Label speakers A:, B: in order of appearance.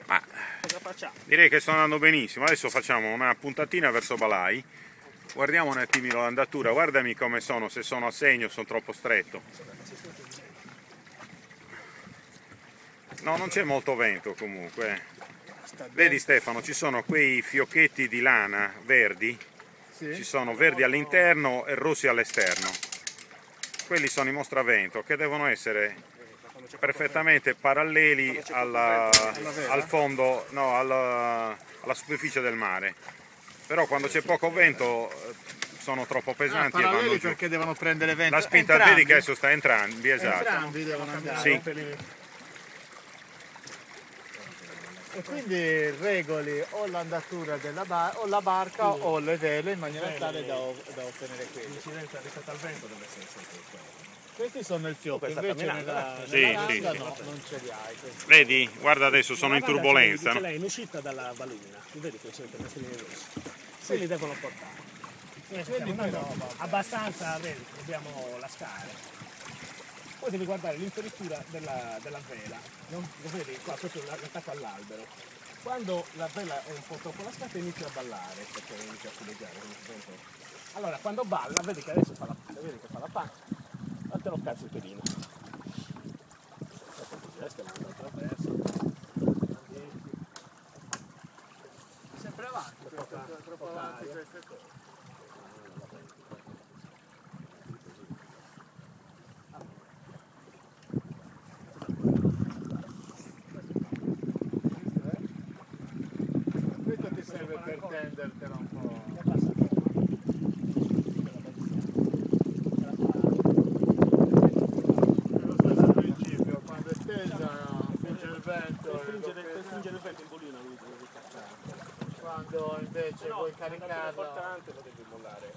A: Ma
B: cosa facciamo?
A: direi che sta andando benissimo. Adesso facciamo una puntatina verso Balai. Guardiamo un attimino l'andatura, guardami come sono, se sono a segno, sono troppo stretto. No, non c'è molto vento comunque. Vedi Stefano, ci sono quei fiocchetti di lana verdi, ci sono verdi all'interno e rossi all'esterno. Quelli sono i mostravento che devono essere perfettamente paralleli al fondo, no, alla superficie del mare. Però quando c'è poco vento sono troppo pesanti e vanno giù.
C: Perché devono prendere vento.
A: La spinta, vedi che adesso sta entrambi, esatto.
C: Entrambi devono andare.
A: Sì.
C: E quindi regoli o l'andatura o la barca o le vele in maniera tale da ottenere quello.
B: L'incidenza rispetto al vento deve essere sempre quello.
C: Questi sono il fiocco, invece nella
A: Sì,
C: landa
A: sì.
C: no, non ce li hai.
A: Vedi, guarda adesso sono in turbolenza.
B: C'è lei in uscita dalla balena, tu vedi che c'è il stringhe rossi. Quelli devono portare. Noi stiamo andando abbastanza, vedi, dobbiamo lascare. Poi devi guardare l'inferitura della vela, non? Lo vedi qua, proprio l'attacco all'albero. Quando la vela è un po' troppo lasciata inizia a ballare, perché inizia a fuleggiare. Allora quando balla, vedi che adesso fa la panca. Te lo cazzo il pedino.
C: Sempre avanti, troppo avanti queste cose. Questo ti serve per tendertela un po'. Quando invece vuoi caricarlo,
B: importante lo devi mollare.